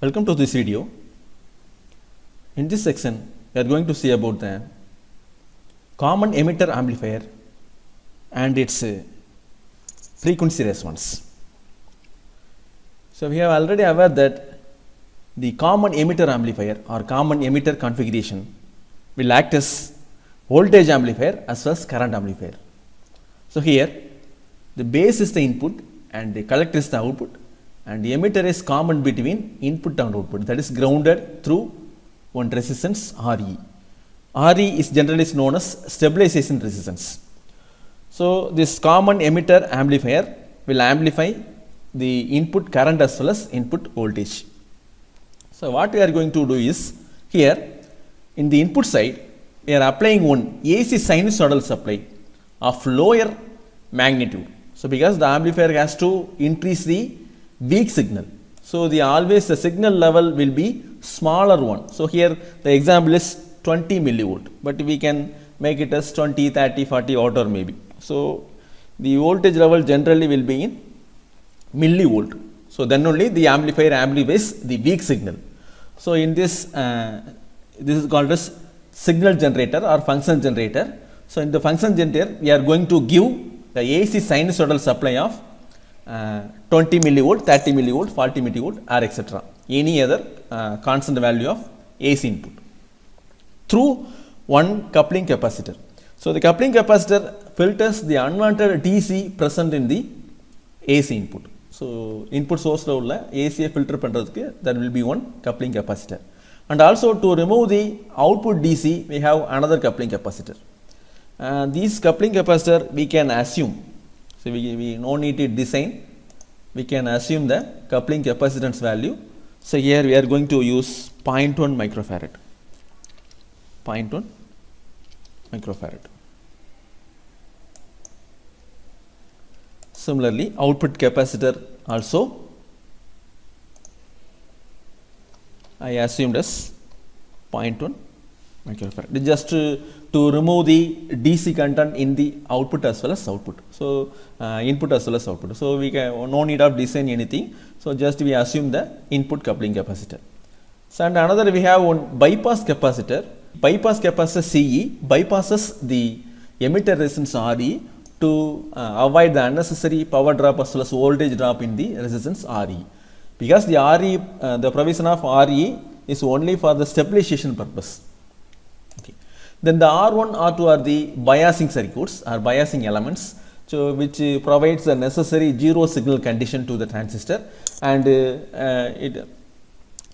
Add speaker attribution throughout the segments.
Speaker 1: Welcome to this video. In this section, we are going to see about the common emitter amplifier and its frequency response. So we have already aware that the common emitter amplifier or common emitter configuration will act as voltage amplifier as well as current amplifier. So here the base is the input and the collector is the output, and the emitter is common between input and output, that is grounded through one resistance Re. Re is generally known as stabilization resistance. So this common emitter amplifier will amplify the input current as well as input voltage. So what we are going to do is, here in the input side we are applying one AC sinusoidal supply of lower magnitude. So because the amplifier has to increase the weak signal, so always the signal level will be smaller one. So here the example is 20 millivolt, but we can make it as 20, 30, 40 or maybe. So the voltage level generally will be in millivolt. So then only the amplifier amplifies the weak signal. So in this, this is called as signal generator or function generator. So in the function generator, we are going to give the AC sinusoidal supply of 20 millivolt, 30 millivolt, 40 millivolt or etc. Any other constant value of AC input through one coupling capacitor. So the coupling capacitor filters the unwanted DC present in the AC input. So input source la ulla AC filter pandradhukku there will be one coupling capacitor, and also to remove the output DC we have another coupling capacitor. These coupling capacitor we can assume, so we no need to design, we can assume the coupling capacitance value. So here we are going to use 0.1 microfarad. 0.1 microfarad. Similarly, output capacitor also I assumed as 0.1 microfarad, just to remove the DC content in the output as well as output. So input as well as output. So we can no need of design anything. So just we assume the input coupling capacitor. So and another we have one bypass capacitor. Bypass capacitor CE bypasses the emitter resistance Re to avoid the unnecessary power drop as well as voltage drop in the resistance Re. Because the Re, the provision of Re is only for the stabilization purpose. Okay. Then the R1, R2 are the biasing circuits or biasing elements, so which provides the necessary zero signal condition to the transistor, and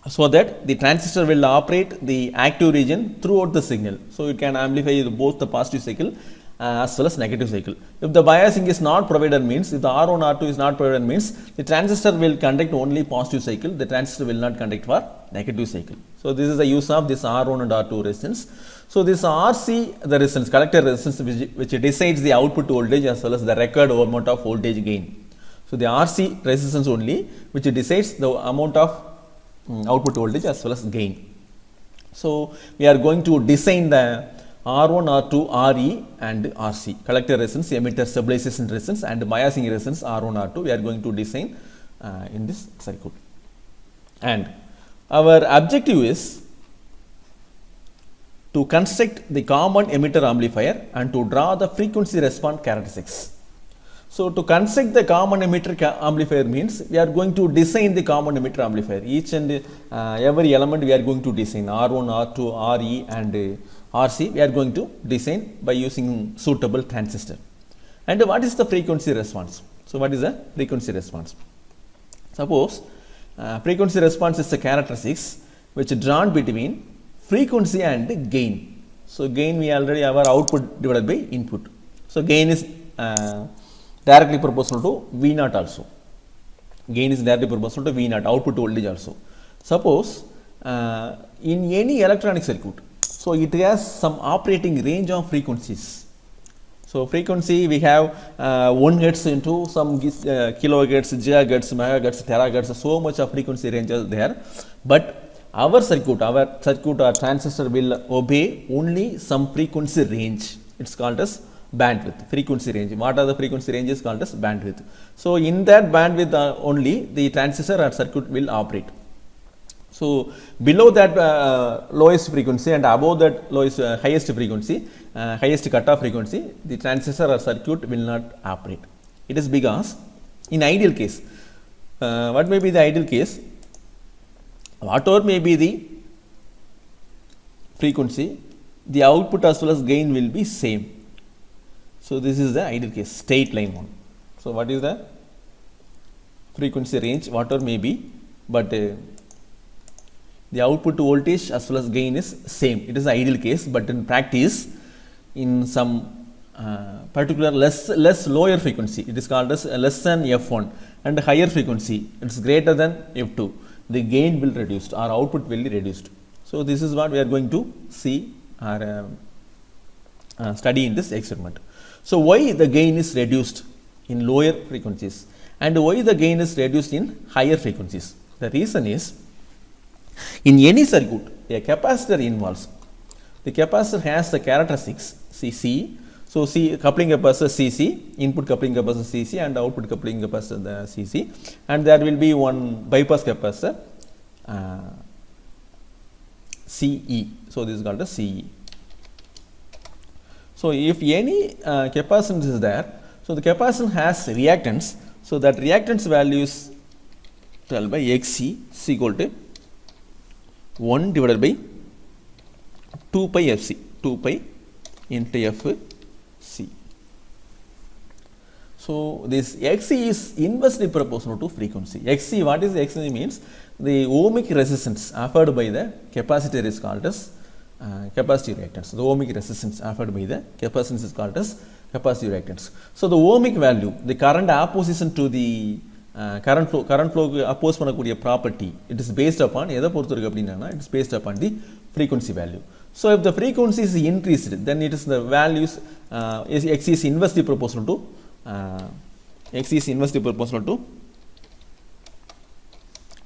Speaker 1: so that the transistor will operate the active region throughout the signal. So it can amplify both the positive cycle as well as negative cycle. If the biasing is not provided means, if the R1, R2 is not provided means, the transistor will conduct only positive cycle, the transistor will not conduct for negative cycle. So this is the use of this R1 and R2 resistance. So this RC, the resistance, collector resistance, which decides the output voltage as well as the required amount of voltage gain. So the RC resistance only which decides the amount of output voltage as well as gain. So we are going to design the R1, R2, Re and RC, collector resistance, emitter stabilization resistance and biasing resistance R1, R2 we are going to design in this circuit. And our objective is to construct the common emitter amplifier and to draw the frequency response characteristics. So to construct the common emitter amplifier means we are going to design the common emitter amplifier. Each and every element we are going to design R1, R2, Re and RC we are going to design by using suitable transistor. And what is the frequency response? So what is the frequency response? Suppose frequency response is the characteristics which is drawn between frequency and gain. So gain we already have our output divided by input. So gain is directly proportional to V naught also. Gain is directly proportional to V naught, output voltage also. Suppose in any electronic circuit, so it has some operating range of frequencies. So frequency we have 1 Hz into some kilohertz, gigahertz, megahertz, terahertz, so much of frequency range is there. But our circuit or transistor will obey only some frequency range. It's called as bandwidth, frequency range. What are the frequency ranges called as bandwidth? So in that bandwidth only the transistor or circuit will operate. So below that lowest frequency and above that lowest highest frequency, highest cutoff frequency, the transistor or circuit will not operate. It is because in ideal case, what may be the ideal case? Whatever may be the frequency, the output as well as gain will be same. So this is the ideal case, straight line one. So what is the frequency range? Whatever may be, but the output voltage as well as gain is same. It is the ideal case, but in practice, in some particular less lower frequency, it is called as less than f1, and higher frequency, it is greater than f2, the gain will reduced or output will be reduced. So this is what we are going to see or study in this experiment. So why the gain is reduced in lower frequencies and why the gain is reduced in higher frequencies? The reason is, in any circuit, a capacitor involves. The capacitor has the characteristics CC. So coupling capacitor CC, input coupling capacitor CC, and output coupling capacitor the CC, and there will be one bypass capacitor CE. So this is called the CE. So if any capacitance is there, so the capacitor has reactance. So that reactance value is 12 by XC is equal to 1 divided by 2 pi FC, 2 pi into FC. So this XC is inversely proportional to frequency. XC, what is XC means? The ohmic resistance offered by the capacitor is called as capacitive reactance. The ohmic resistance offered by the capacitance is called as capacitive reactance. So the ohmic value, the current opposition to the current flow oppose பண்ணக்கூடிய property, it is based upon எதை பொறுத்திருக்கு அப்படின்னா, it is based upon the frequency value. So if the frequency is increased, then it is the values X is inversely proportional to X is inversely proportional to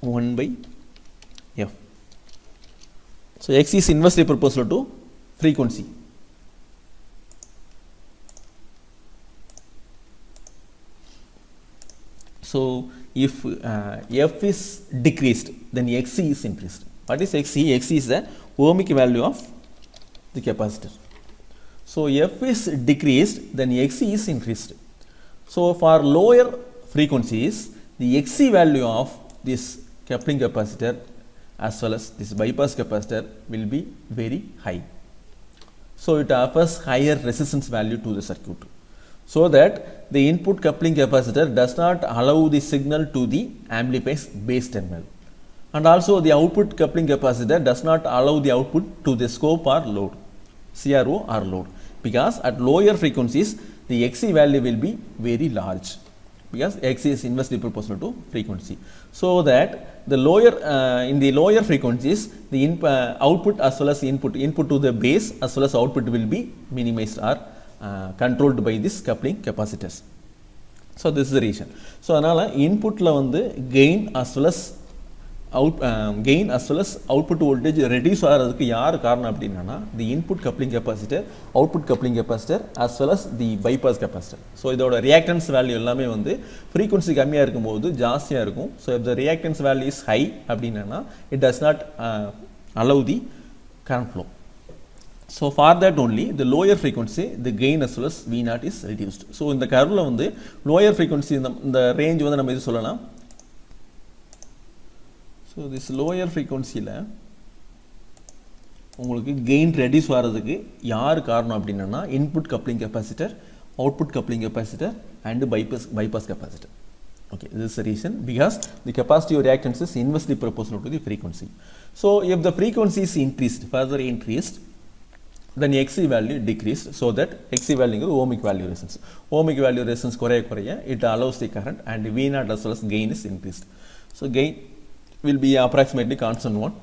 Speaker 1: 1 by F. So X is inversely proportional to frequency. So if F is decreased, then Xc is increased. What is Xc? Xc is the ohmic value of the capacitor. So F is decreased, then Xc is increased. So for lower frequencies, the Xc value of this coupling capacitor as well as this bypass capacitor will be very high. So it offers higher resistance value to the circuit, so that the input coupling capacitor does not allow the signal to the amplifier's base terminal, and also the output coupling capacitor does not allow the output to the scope or load, CRO or load, because at lower frequencies the Xc value will be very large, because Xc is inversely proportional to frequency. So that the lower in the lower frequencies, the output as well as input to the base as well as output will be minimized or controlled by this coupling capacitors. So this is the reason. So அதனால inputல வந்து gain as well as output voltage reduce ஆகிறதுக்கு யார் காரணம் அப்படின்னா, the input coupling capacitor, output coupling capacitor as well as the bypass capacitor. So இதோட reactance value எல்லாமே வந்து frequency கம்மியா இருக்கும்போது ஜாஸ்தியா இருக்கும். So if the reactance value is high அப்படின்னா, it does not allow the current flow. So for that only, the lower frequency, the gain as well as V0 is reduced. So இந்த கர்வ்ல வந்து lower frequency இந்த range வந்து நம்ம இது சொல்லலாம். So this lower frequency ல உங்களுக்கு gain reduce ஆகிறதுக்கு யார் காரணம் அப்படின்னா, input coupling capacitor, output coupling capacitor and bypass capacitor. Okay, this is the reason, because the capacitive reactance is inversely proportional to the frequency. So if the frequency is increased, further increased, then Xc value decreased, so that Xc value is ohmic value resistance. Ohmic value resistance குறைய it allows the current, and V0 as well as gain is increased. So gain will be approximately constant one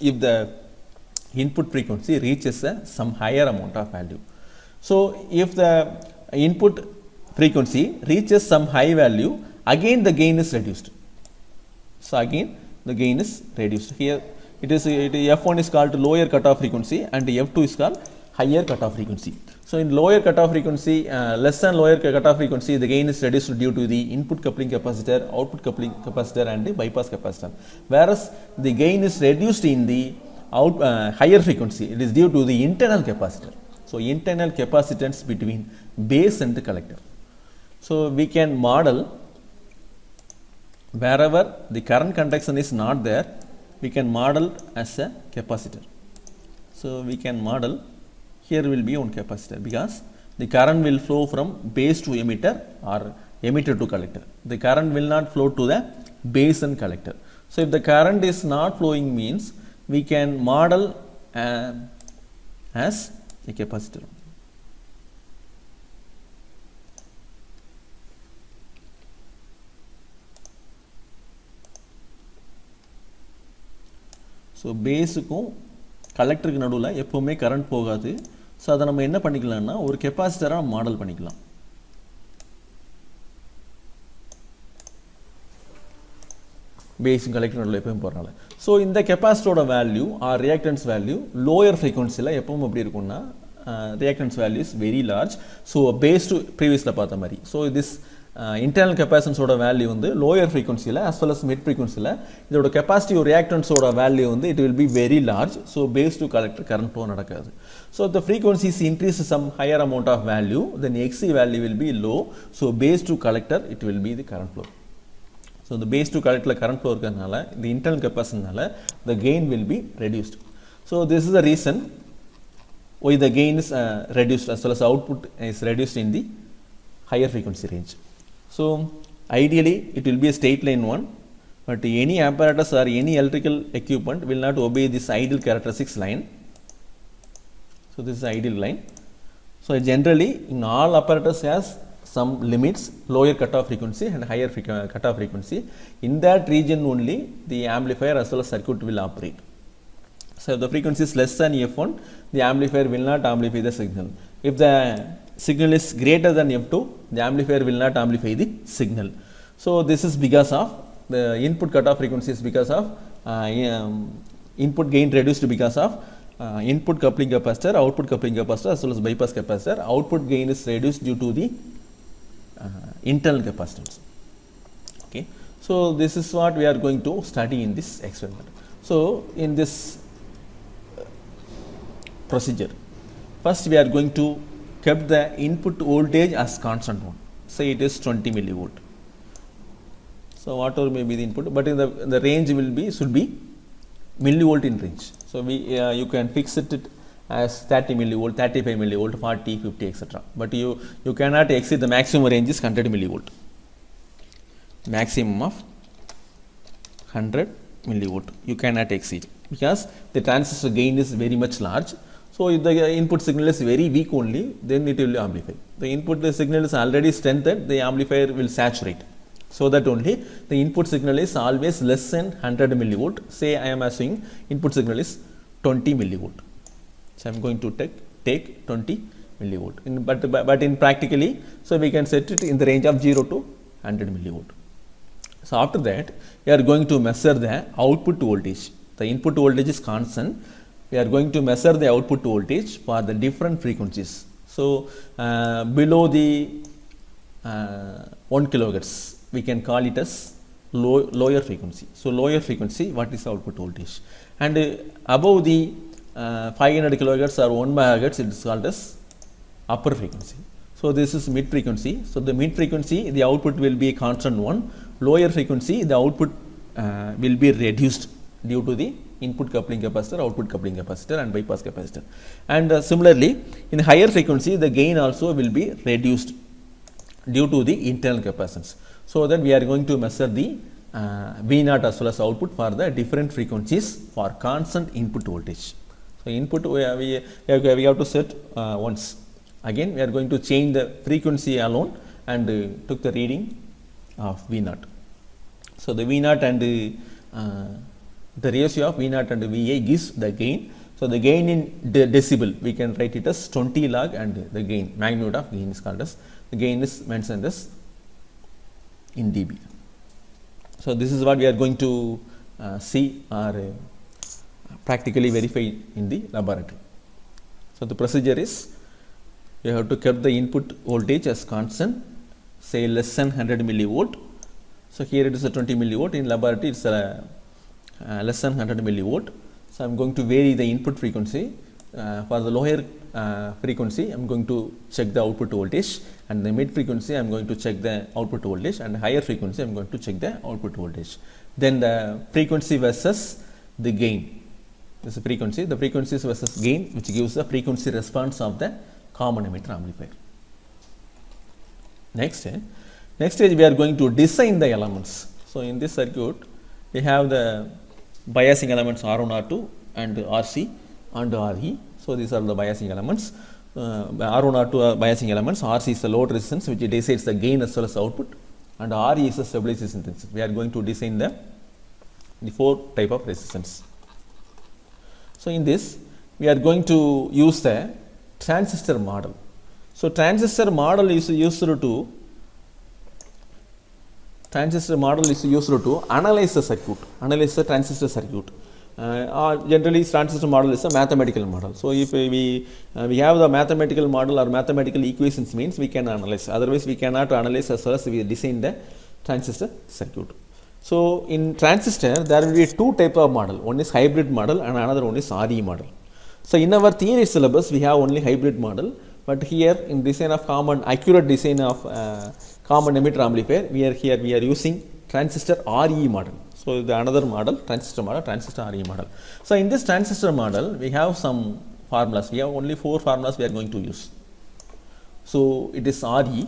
Speaker 1: if the input frequency reaches some higher amount of value. So if the input frequency reaches some high value, again the gain is reduced. So again the gain is reduced. Here it is F1 is called lower cutoff frequency and F2 is called higher cutoff frequency. So in lower cutoff frequency, less than lower cutoff frequency, the gain is reduced due to the input coupling capacitor, output coupling capacitor and the bypass capacitor. Whereas the gain is reduced in the higher frequency, it is due to the internal capacitor. So internal capacitance between base and the collector. So we can model wherever the current conduction is not there, we can model as a capacitor. So we can model here will be one capacitor because the current will flow from base to emitter or emitter to collector. The current will not flow to the base and collector. So if the current is not flowing means we can model as a capacitor. So பேஸுக்கும் கலெக்டருக்கு நடுவில் எப்போவுமே current போகாது. So அதை நம்ம என்ன பண்ணிக்கலாம்னா ஒரு கெப்பாசிட்டராக மாடல் பண்ணிக்கலாம். பேஸும் கலெக்டர் நடுவில் எப்பவும் போகிறனால. ஸோ இந்த கெப்பாசிட்டரோட value or reactance value lower ஃப்ரீக்வன்சியில் எப்பவும் எப்படி இருக்கும்னா reactance value is very large. So base to ப்ரீவியஸில் பார்த்த மாதிரி. So this internal capacitance oda value வந்து lower frequency la as well as mid frequency la idoda capacity or reactance oda value வந்து it will be very large. So base to collector current flow nadakadhu. So if the frequencies increase some higher amount of value, then XC value will be low. So base to collector it will be the current flow. So the base to collector current flow irukadnala the internal capacitance nala the gain will be reduced. So this is the reason why the gain is reduced as well as output is reduced in the higher frequency range. So ideally it will be a straight line one, but any apparatus or any electrical equipment will not obey this ideal characteristics line. So this is ideal line. So generally in all apparatus has some limits, lower cutoff frequency and higher cutoff frequency. In that region only the amplifier as well as circuit will operate. So if the frequency is less than F1, the amplifier will not amplify the signal. If the signal is greater than F2, the amplifier will not amplify the signal. So this is because of the input cutoff frequency is because of input gain reduced because of input coupling capacitor, output coupling capacitor as well as bypass capacitor. Output gain is reduced due to the internal capacitance. Okay. So this is what we are going to study in this experiment. So in this procedure, first we are going to kept the input voltage as constant one. Say it is 20 millivolt. So whatever may be the input, but in the range will be should be millivolt in range. So we you can fix it as 30 millivolt, 35 millivolt, 40, 50, etc. But you cannot exceed the maximum range is 100 millivolt. Maximum of 100 millivolt you cannot exceed because the transistor gain is very much large. So if the input signal is very weak only, then it will amplify. The input signal is already strengthened, the amplifier will saturate. So that only the input signal is always less than 100 millivolt. Say I am assuming input signal is 20 millivolt. So I am going to take 20 millivolt. But in practically, so we can set it in the range of 0 to 100 millivolt. So after that, we are going to measure the output voltage. The input voltage is constant. We are going to measure the output voltage for the different frequencies. So below the 1 kilohertz, we can call it as lower frequency. So lower frequency, what is output voltage? And above the 500 kilohertz or 1 megahertz, it is called as upper frequency. So this is mid frequency. So the mid frequency, the output will be a constant one. Lower frequency, the output will be reduced due to the input coupling capacitor, output coupling capacitor and bypass capacitor. And similarly in higher frequency the gain also will be reduced due to the internal capacitance. So that we are going to measure the V0 as well as output for the different frequencies for constant input voltage. So input we have to set once. Again we are going to change the frequency alone and took the reading of V0. So the V0 and the ratio of V0 and VA gives the gain. So the gain in decibel we can write it as 20 log and the gain magnitude of gain is called as the gain is mentioned as in dB. So this is what we are going to see or practically verify in the laboratory. So the procedure is, you have to keep the input voltage as constant, say less than 100 millivolt. So here it is a 20 millivolt, in laboratory it's less than 100 millivolt. So I am going to vary the input frequency. For the lower frequency I am going to check the output voltage, and the mid frequency I am going to check the output voltage, and higher frequency I am going to check the output voltage. Then the frequency versus the gain. This is frequency, the frequencies versus gain, which gives the frequency response of the common emitter amplifier. Next stage we are going to design the elements. So in this circuit we have the biasing elements R1, R2 and RC and RE. So these are the biasing elements. R1, R2 are biasing elements, RC is the load resistance which decides the gain as well as output, and RE is the stabilization resistance. We are going to design the 4 type of resistance. So in this we are going to use the transistor model. So transistor model is used to analyze the circuit, analyze the transistor circuit. Generally transistor model is a mathematical model. So if we have the mathematical model or mathematical equations, means we can analyze, otherwise we cannot analyze as far as we design the transistor circuit. So in transistor there will be 2 type of model, one is hybrid model and another one is RE model. So in our theory syllabus we have only hybrid model, but here in design of accurate design of common emitter amplifier, we are using transistor RE model. So the another model, transistor RE model. So in this transistor model we have some formulas, we have only 4 formulas we are going to use. So it is RE,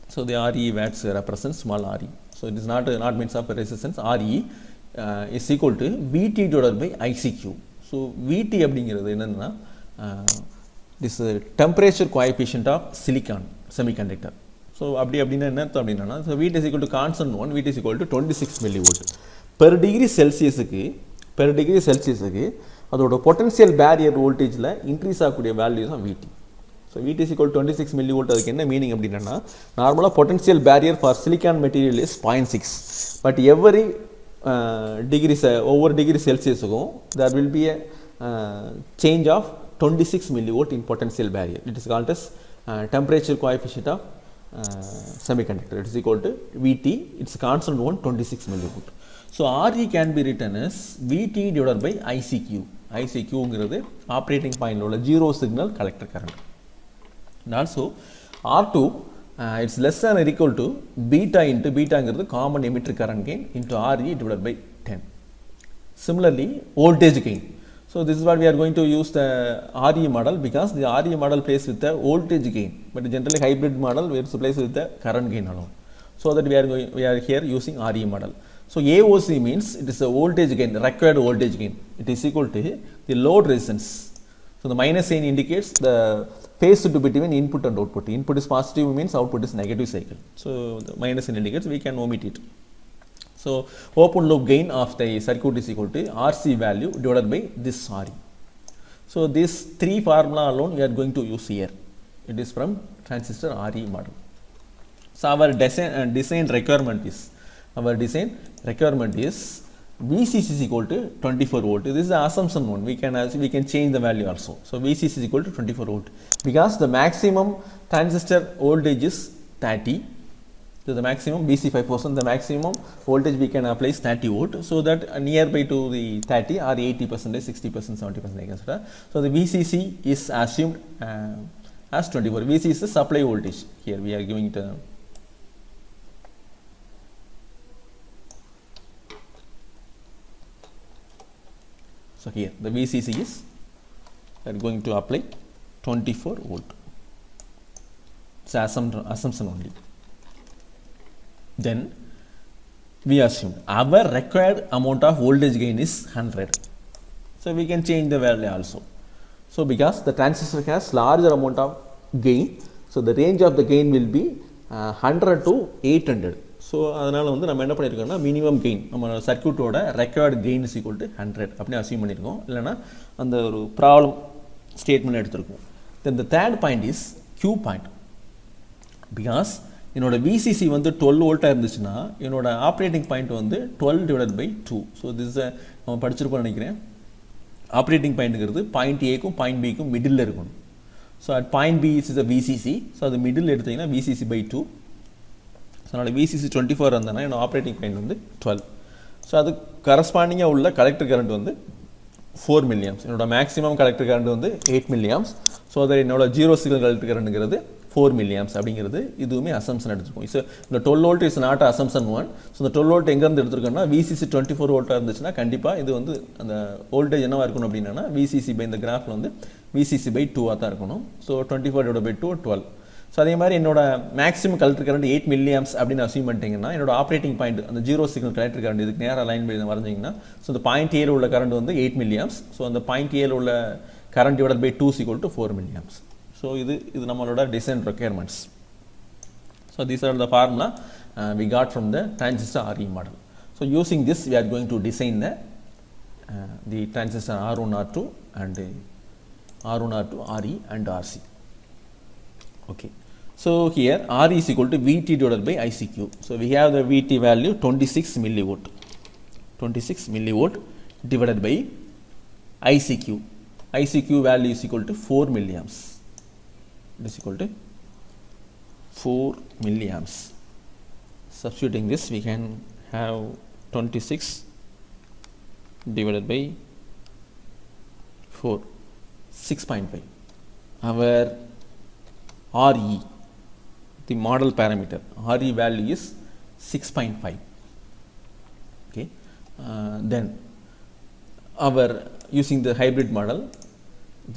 Speaker 1: so the RE watts represents small RE. So it is not means of resistance. RE is equal to VT divided by ICQ. So VT அப்படிங்கிறது என்னன்னா, this temperature coefficient of silicon semiconductor. So அப்படினா என்ன அர்த்தம் அப்படினா, so VT is equal to constant 1, VT is equal to 26 millivolt per degree Celsius க்கு அதோட potential barrier voltageல increase ஆகக்கூடிய value தான் VT. So VT is equal to 26 millivolt. அதுக்கு என்ன மீனிங் அப்படினா, நார்மலா potential barrier for silicon material is 0.6, but every over degree Celsius க்கும் there will be a change of 26 millivolt in potential barrier. It is called as temperature coefficient of semiconductor. It is equal to VT, its constant 1, 26 millivolt. So RE can be written as VT divided by ICQ. ICQ ங்கிறது operating point உள்ள zero signal collector current. And also R2 it's less than or equal to beta into beta ங்கிறது common emitter current gain into RE divided by 10. Similarly voltage gain. So this is what we are going to use the RE model, because the RE model plays with the voltage gain, but generally hybrid model plays with the current gain alone. So that we are here using RE model. So AOC means it is a voltage gain, required voltage gain. It is equal to the load resistance. So the minus sign indicates the phase to between input and output. Input is positive means output is negative cycle. So the minus sign indicates, we can omit it. So open loop gain of the circuit is equal to RC value divided by this RE. So this 3 formula alone we are going to use here. It is from transistor RE model. So our design requirement is VCC is equal to 24 volt. This is the assumption one. We can change the value also. So VCC is equal to 24 volt because the maximum transistor voltage is 30. So the maximum VC 5%, the maximum voltage we can apply is 30 volt. So that nearby to the 30 or 80%, 60%, 70%, etc. So the VCC is assumed as 24. VC is the supply voltage. Here we are giving it so here the VCC is, we are going to apply 24 volt. It's assumption only. Then we assume our required amount of voltage gain is 100. So we can change the value also. So because the transistor has larger amount of gain, so the range of the gain will be 100 to 800. So அதனால வந்து நம்ம என்ன பண்ணிருக்கோம்னா, minimum gain நம்ம சர்க்யூட்டோட required gain is equal to 100 அப்படி assume பண்ணிருக்கோம். இல்லனா அந்த ஒரு ப்ராப்ளம் ஸ்டேட்மென்ட் எடுத்துருக்கோம். Then the third point is Q point. Because என்னோட VCC வந்து 12 வோல்ட்டா இருந்துச்சுன்னா என்னோட ஆப்ரேட்டிங் பாயிண்ட் வந்து 12 divided by 2. So this is நம்ம படிச்சிருப்போம் நினைக்கிறேன். ஆப்ரேட்டிங் பாயிண்ட்ங்கிறது பாயிண்ட் ஏக்கும் பாயிண்ட் பிக்கும் மிடில் இருக்கணும். So at point B is the VCC. So அது மிடில் எடுத்தீங்கன்னா விசிசி பை 2. ஸோ அதனால் விசிசி 24 இருந்ததுன்னா என்னோட ஆப்ரேட்டிங் பாயிண்ட் வந்து 12. ஸோ அது கரஸ்பாண்டிங்காக உள்ள கலெக்டர் கரண்ட் வந்து 4 milliamps. என்னோட மேக்ஸிமம் கலெக்டர் கரண்ட் வந்து 8 milliamps. ஸோ அதில் என்னோட ஜீரோ சிக்னல் கலெக்டர் கரண்ட்ங்கிறது 4 milliamps அப்படிங்கிறது இதுவுமே அசம்ஷன் எடுத்துருக்கோம். ஸோ இந்த 12 volt is not assumption one. So இந்த 12 volt எங்கேருந்து எடுத்துருக்கோம்னா விசிசி 24 volட்டாக இருந்துச்சுன்னா கண்டிப்பாக இது வந்து அந்த வோல்டேஜ் என்னவாக இருக்கணும் அப்படின்னா விசிசி பை இந்த கிராஃபில் வந்து விசிசி பை 2 தான் இருக்கணும். So 24 by 2 12. ஸோ அதே மாதிரி என்னோட மேக்ஸிமம் கலெக்டர் கரண்ட் 8 milliamps அப்படின்னு அசியூம் பண்ணிட்டீங்கன்னா என்னோட ஆப்ரேட்டிங் பாயிண்ட் அந்த ஜீரோ சிக்னல் கலெக்டர் கரண்ட் இதுக்கு நேராக லைன் பண்ணி வரைஞ்சிங்கன்னா ஸோ இந்த பாயிண்ட் ஏல உள்ள கரண்ட் வந்து 8 milliamps. ஸோ அந்த பாயிண்ட் ஏல உள்ள current divided by 2 = 4 milliamps. So இது நம்மளோட design requirements. So these are the formula we got from the transistor RE model. So using this we are going to design the transistor R1 R2 and R1 R2 RE and RC. Okay, so here R is equal to VT divided by ICQ. So we have the VT value 26 millivolt. 26 millivolt divided by ICQ. ICQ value is equal to 4 milliamps. It is equal to 4 milliamps. Substituting this, we can have 26 divided by 4, 6.5. Our RE, the model parameter, RE value is 6.5. Okay, then our using the hybrid model,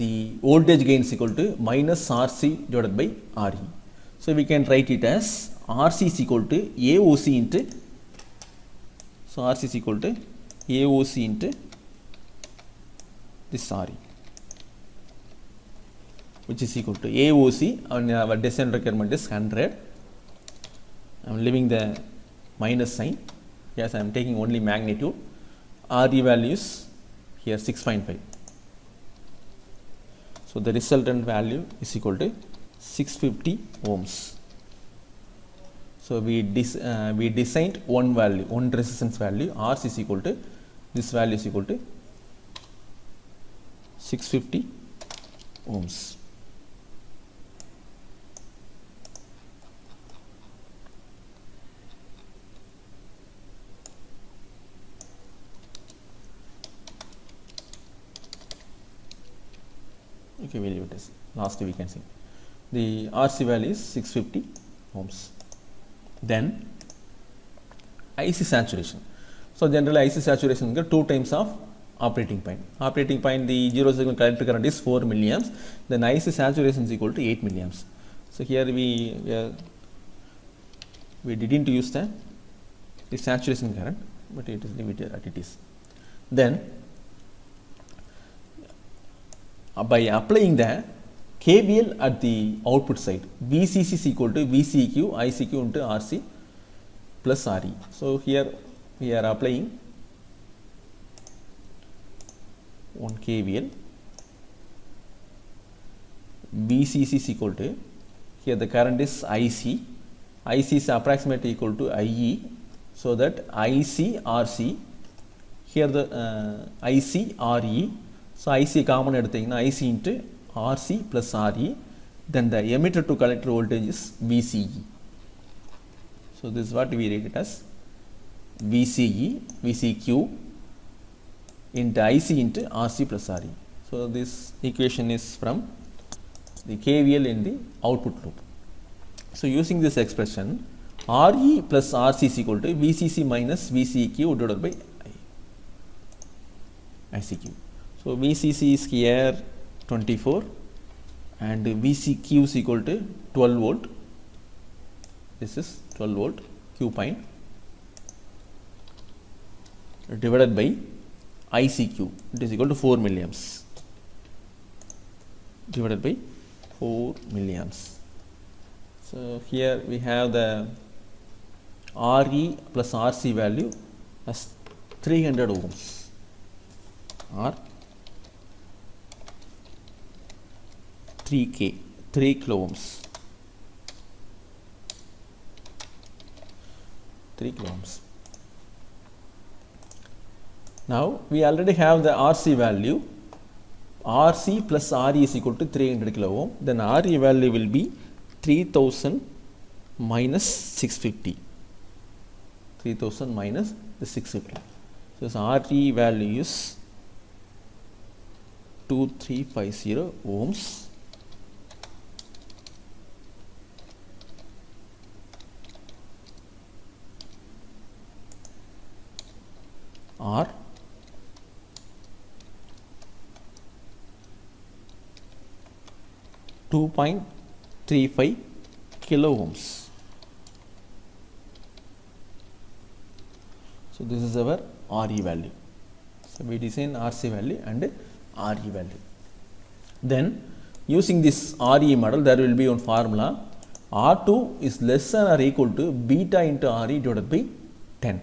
Speaker 1: the voltage gain is equal to minus RC divided by RE. So we can write it as RC is equal to AOC into, so RC is equal to AOC into this RE, which is equal to AOC, and our design requirement is 100. I am leaving the minus sign. Yes, I am taking only magnitude. RE values here 6.5. So the resultant value is equal to 650 ohms. So we designed one value, one resistance value. RC is equal to, this value is equal to 650 ohms. Okay, we'll leave it as last we can see. The RC value is 650 ohms. Then IC saturation. So generally IC saturation is 2 times of operating point. Operating point, the zero signal collector current is 4 milliamps. Then IC saturation is equal to 8 milliamps. So here we didn't use the saturation current, but it is limited as it is. Then by applying the KVL at the output side, VCC is equal to VCQ ICQ into RC plus RE. So here we are applying one KVL. VCC is equal to, here the current is IC. IC is approximately equal to IE. So that IC RC, here the IC RE. So IC common எடுத்தீங்கன்னா IC into RC plus RE. Then the emitter to collector voltage is VCE. So this is what we read it as VCE, VCQ into IC into RC plus RE. So this equation is from the KVL in the output loop. So using this expression, RE plus RC is equal to VCC minus VCQ divided by ICQ. So VCC is here 24 and VCQ is equal to 12 volt. This is 12 volt Q point divided by ICQ. It is equal to 4 milliamps divided by 4 milliamps. So here we have the RE plus RC value as 300 ohms or 3 kilo ohms. 3 kilo ohms. Now we already have the RC value RC plus RE is equal to 300 kilo ohm. Then RE value will be 3000 minus 650. 3000 minus the 650. So this RE value is 2350 ohms. Or 2.35 kilo ohms. So this is our RE value. So we design RC value and RE value. Then using this RE model, there will be one formula. R2 is less than or equal to beta into RE divided by 10.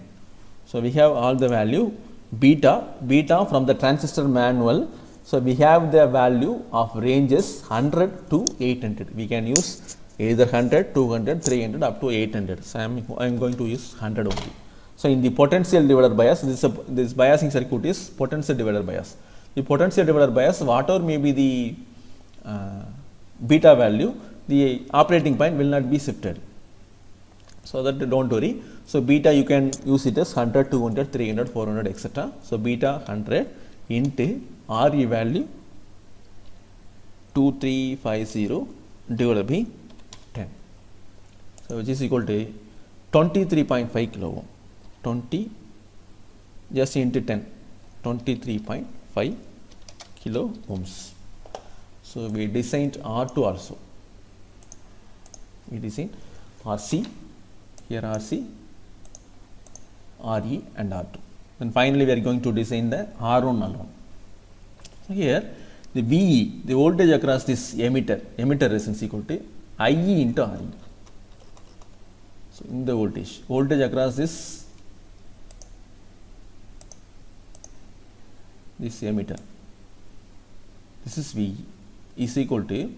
Speaker 1: So we have all the value beta from the transistor manual. So we have the value of ranges 100 to 800. We can use either 100, 200, 300 up to 800. So I am going to use 100 only. So in the potential divider bias, this biasing circuit is potential divider bias. The potential divider bias, whatever may be the beta value, the operating point will not be shifted. So that don't worry. So beta you can use it as 100, 200, 300, 400, etc. So beta 100 into RE value 2350 divided by 10. So which is equal to 23.5 kilo ohm. 20 just into 10, 23.5 kilo ohms. So we designed R2 also. We designed RC, here RC, RE and R2. Then finally we are going to design the R1 alone. So here the VE, the voltage across this emitter resistance equal to IE into RE. So in the voltage across this emitter, this is VE is equal to,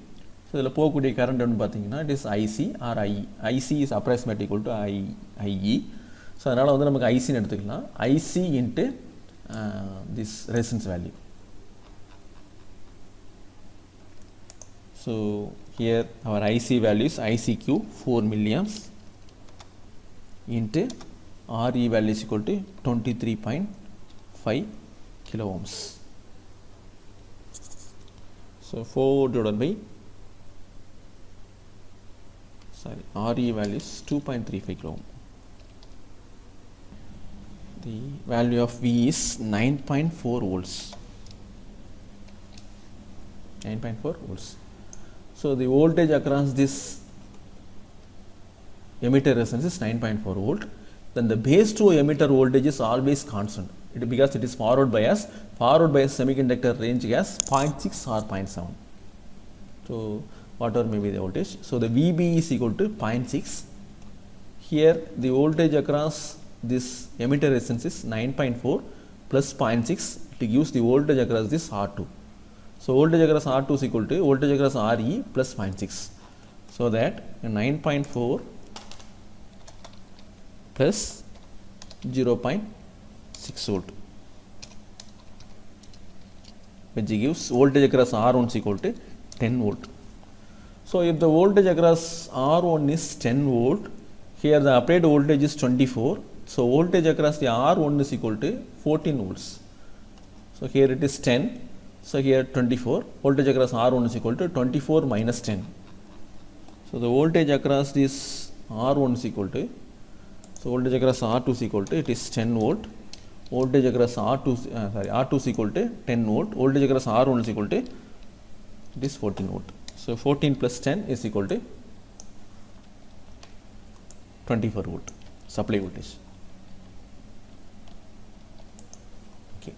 Speaker 1: so the போகக்கூடிய current வந்து பாத்தீங்கன்னா it is IC or IE. IC is approximately equal to IE. So அதனால வந்து நமக்கு IC ன்னு எடுத்துக்கலாம். IC into this resistance value. So here our IC value is ICQ 4 milliamps into RE value is equal to 23.5 kilo ohms. So 4 divided by RE value is 2.35 kilo ohm. The value of V is 9.4 volts. 9.4 volts. So the voltage across this emitter resistance is 9.4 volt. Then the base to emitter voltage is always constant. Because it is forward bias. Forward bias semiconductor range has 0.6 or 0.7. So whatever may be the voltage. So the VB is equal to 0.6. Here the voltage across this emitter resistance is 9.4 plus 0.6. It gives the voltage across this R2. So voltage across R2 is equal to voltage across RE plus 0.6. So that 9.4 plus 0.6 volt, which gives voltage across R1 is equal to 10 volt. So if the voltage across R1 is 10 volt, here the applied voltage is 24. So voltage across the R1 is equal to 14 volts. So here it is 10. So here 24. Voltage across R1 is equal to 24 minus 10. So the voltage across this R1 is equal to, so voltage across R2 is equal to, it is 10 volt. Voltage across R2 is equal to 10 volt. Voltage across R1 is equal to, it is 14 volt. So 14 plus 10 is equal to 24 volt supply voltage. Okay.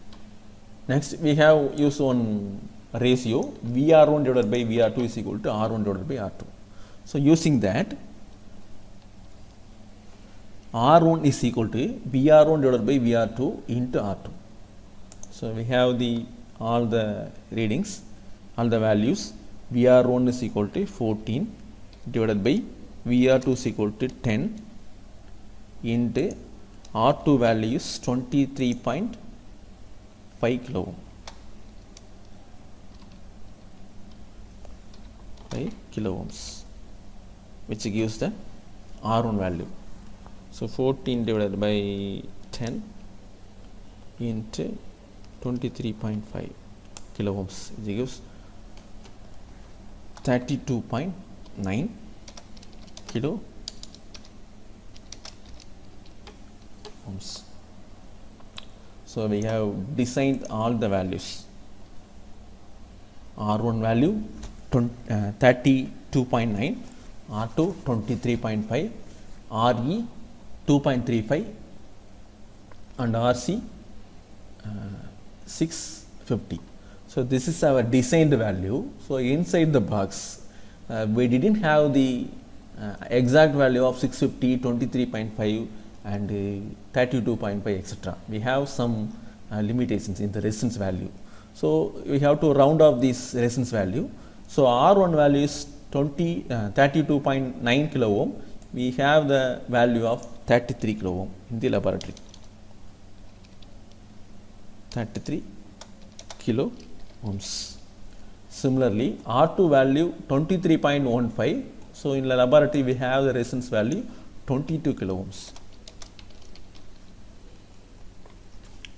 Speaker 1: Next we have used one ratio VR1 divided by VR2 is equal to R1 divided by R2. So using that, R1 is equal to VR1 divided by VR2 into R2. So we have all the readings, all the values. VR1 is equal to 14 divided by VR2 is equal to 10 into R2 value is 23.5 kilo ohm. kilo ohms, which gives the R1 value. So 14 divided by 10 into 23.5 kilo ohms, which gives 32.9 kilo ohms. So we have designed all the values. R1 value 32.9, R2 23.5, RE 2.35 and RC 650. So this is our designed value. So inside the box we didn't have the exact value of 650, 23.5 and 32.5 etc. We have some limitations in the resistance value. So we have to round off this resistance value. So R1 value is 32.9 kilo ohm. We have the value of 33 kilo ohm in the laboratory. 33 kilo ohms. Similarly, R2 value 23.15. So in the laboratory we have the resistance value 22 kilo ohms.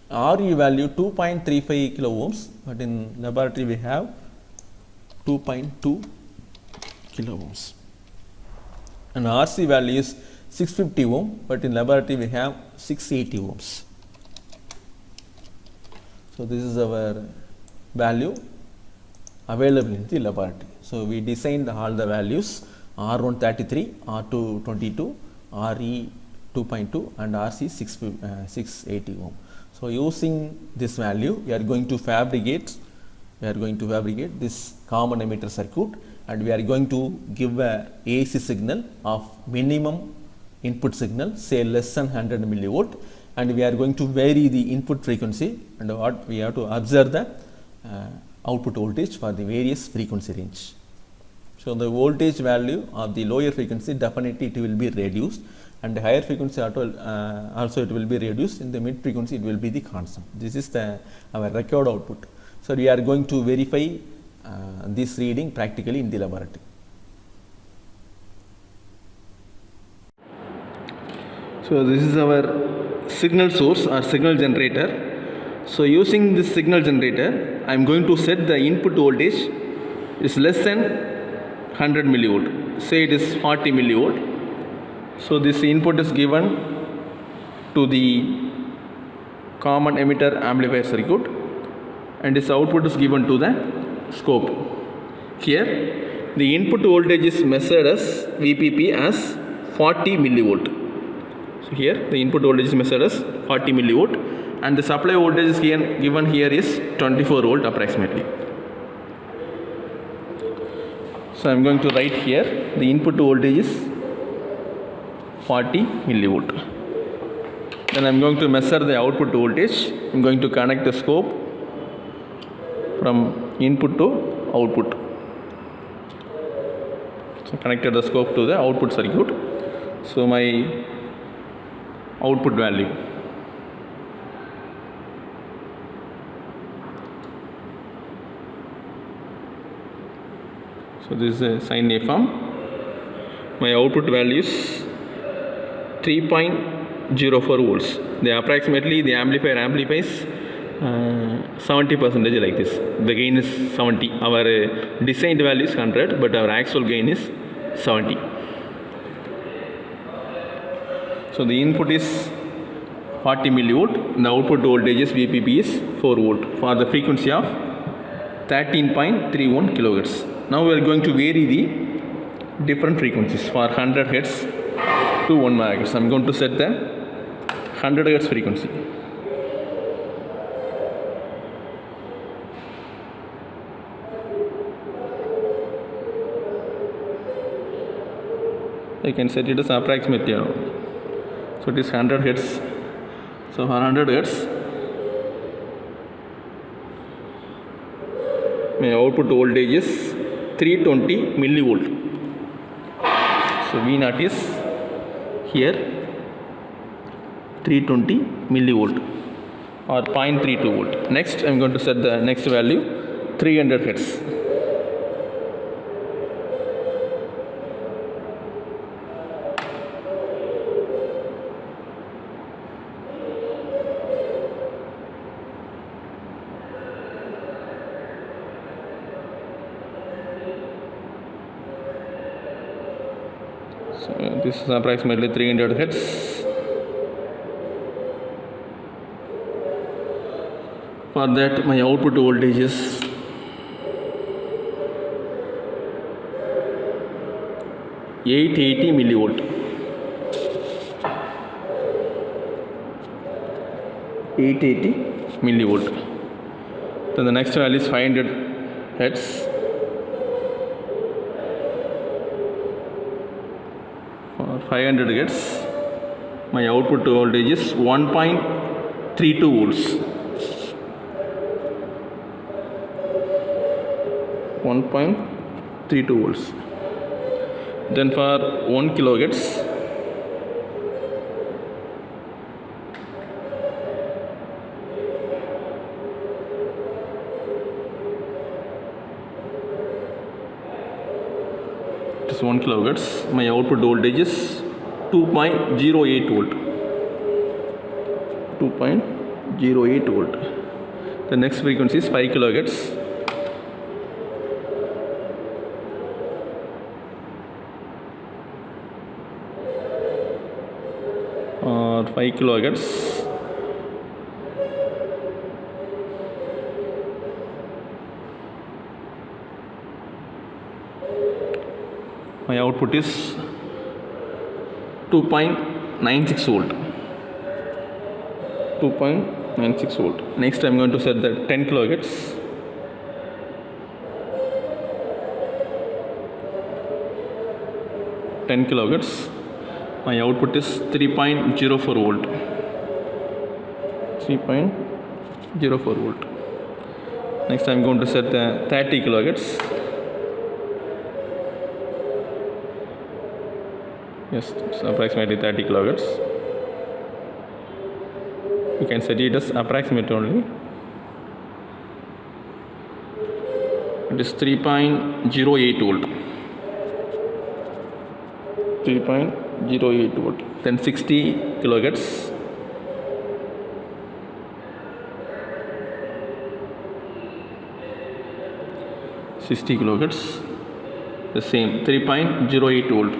Speaker 1: RE value 2.35 kilo ohms, but in laboratory we have 2.2 kilo ohms. And RC value is 650 ohm, but in laboratory we have 680 ohms. So this is our value available in the laboratory. So we designed all the values: R1 33, R2 22, RE 2.2 and RC 680 ohm. So using this value we are going to fabricate this common emitter circuit, and we are going to give a AC signal of minimum input signal, say less than 100 millivolt, and we are going to vary the input frequency, and what we have to observe the output voltage for the various frequency range. So the voltage value of the lower frequency definitely it will be reduced, and the higher frequency also it will be reduced. In the mid frequency it will be the constant. This is our record output. So we are going to verify this reading practically in the laboratory. So this is our signal source or signal generator. So using this signal generator, I am going to set the input voltage is less than 100 millivolt. Say it is 40 millivolt. So this input is given to the common emitter amplifier circuit, and this output is given to the scope. Here the input voltage is measured as VPP as 40 millivolt. So here the input voltage is measured as 40 millivolt, and the supply voltage is given here is 24 volt approximately. So I am going to write here the input voltage is 40 millivolt. Then I am going to measure the output voltage. I am going to connect the scope from input to output. So connected the scope to the output circuit. So my output value. So this is a sine waveform. My output value is 3.04 volts. Approximately the amplifier amplifies 70% like this. The gain is 70. Our designed value is 100, but our actual gain is 70. So the input is 40 millivolt. The output voltage is VPP is 4 volt for the frequency of 13.31 kilohertz. Now we are going to vary the different frequencies for 100 Hz to 1 MHz. I am going to set the 100 Hz frequency. I can set it as approximately. So it is 100 Hz. So for 100 Hz, my output voltage is 320 millivolt. So V naught is here 320 millivolt or 0.32 volt. Next I am going to set the next value 300 Hz. So this is approximately 300 hertz. For that my output voltage is 880 millivolt. 880 millivolt. Then the next value is 500 hertz. For 500 hertz, my output voltage is 1.32 volts. 1.32 volts. Then for 1 kilohertz, it is 1 kilohertz, my output voltage is 2.08 volt. 2.08 volt. The next frequency is 5 kilohertz. Or 5 kilohertz. My output is 2.96 volt. 2.96 volt. Next I'm going to set the 10 kilohertz. 10 kilohertz. My output is 3.04 volt. 3.04 volt. Next I'm going to set the 30 kilohertz. Yes, it's approximately 30 kilohertz. You can set it as approximate only. It is 3.08 volt. 3.08 volt. Then 60 kilohertz. 60 kilohertz. The same 3.08 volt.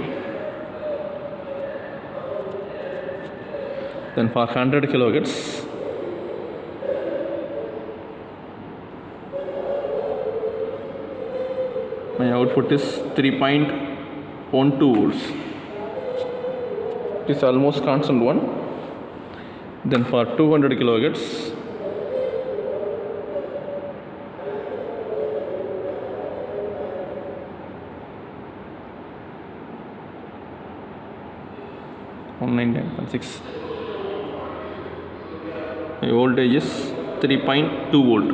Speaker 1: Then for 100 kilohertz, my output is 3.12 volts. It is almost constant one. Then for 200 kilohertz, my voltage is 3.2 volt.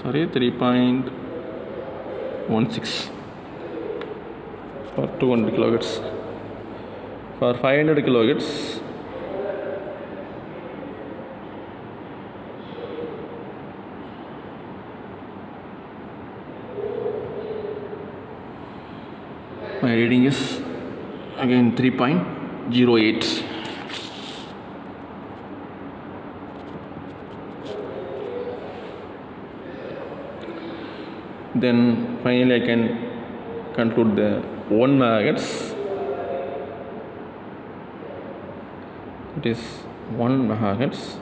Speaker 1: Sorry, 3.16 for 200 kilohertz. For 500 kilohertz, my reading is again 3.08. Then finally I can conclude the 1 megahertz. It is 1 megahertz.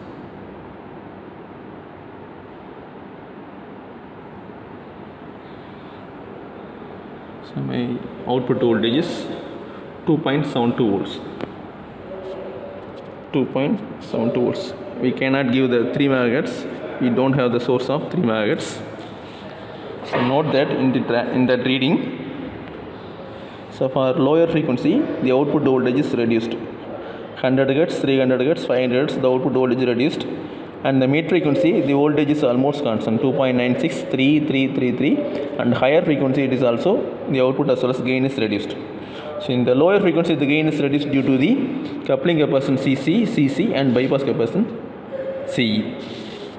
Speaker 1: So my output voltage is 2.72 volts. 2.72 volts. We cannot give the 3 megahertz. We don't have the source of 3 megahertz. So note that in that reading. So for lower frequency, the output voltage is reduced. 100 hertz, 300 hertz, 500 hertz, the output voltage is reduced. And the mid frequency, the voltage is almost constant, 2.96, 3, 3, 3, 3. And higher frequency, it is also the output as well as gain is reduced. So in the lower frequency, the gain is reduced due to the coupling capacitance CC and bypass capacitance CE.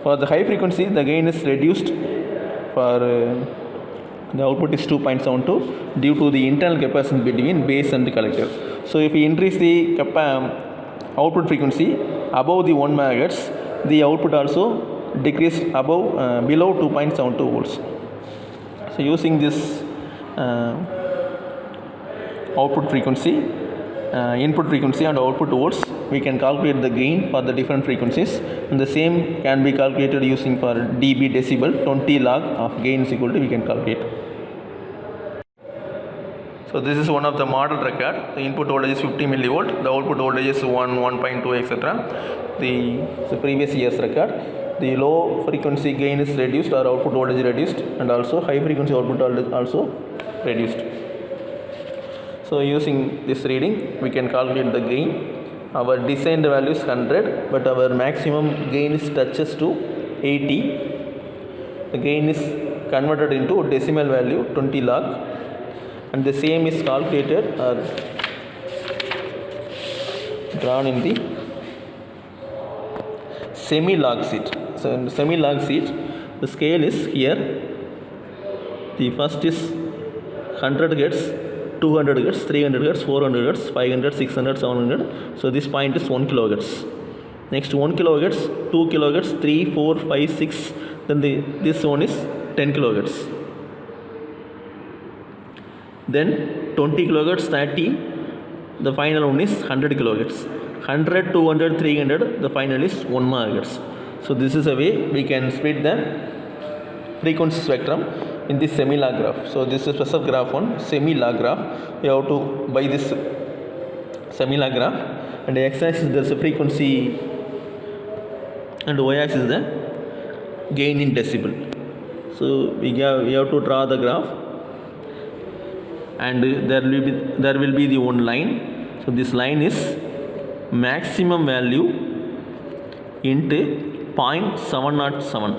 Speaker 1: For the high frequency, the gain is reduced. For the output is 2.72 due to the internal capacitance between base and the collector. So if we increase the output frequency above the 1 megahertz, the output also decreased below 2.72 volts. So using this output frequency, input frequency and output volts, we can calculate the gain for the different frequencies, and the same can be calculated using for dB decibel. 20 log of gain is equal to, we can calculate. So this is one of the model record. The input voltage is 50 millivolt, the output voltage is 1.2 etc. The previous year's record. The low frequency gain is reduced or output voltage reduced, and also high frequency output voltage also reduced. So using this reading, we can calculate the gain. Our designed value is 100, but our maximum gain is touches to 80. The gain is converted into decimal value 20 log, and the same is calculated or drawn in the semi-log sheet. So in the semi-log sheet, the scale is here. The first is 100 Hz, 200 Hz, 300 Hz, 400 Hz, 500, 600, 700. So this point is 1 kHz. Next 1 kHz, 2 kHz, 3, 4, 5, 6. Then this one is 10 kHz. Then 20 kHz, 30. The final one is 100 kHz. 100, 200, 300. The final is 1 MHz. So this is a way we can split the frequency spectrum in this semi-log graph. So this is special graph one, semi-log graph. You have to buy this semi-log graph, and the x-axis there is a frequency and y-axis is the gain in decibel. So we have to draw the graph, and there will be the one line. So this line is maximum value into 0.707.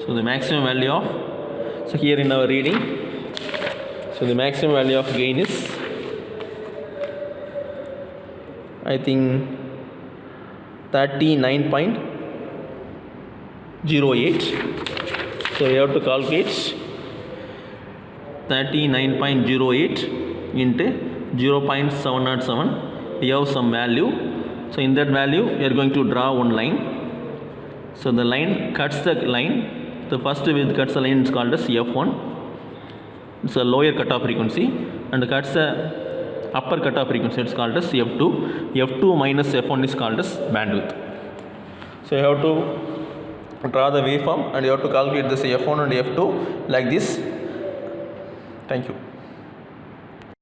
Speaker 1: So the maximum value of, so here in our reading, so the maximum value of gain is, I think 39.08. So we have to calculate 39.08 into 0.707. We have some value. So in that value, we are going to draw one line. So the line cuts the line. The first with cuts the line is called as F1. It's a lower cutoff frequency, and cuts the upper cutoff frequency, it's called as F2. F2 minus F1 is called as bandwidth. So you have to draw the waveform, and you have to calculate this F1 and F2 like this. Thank you.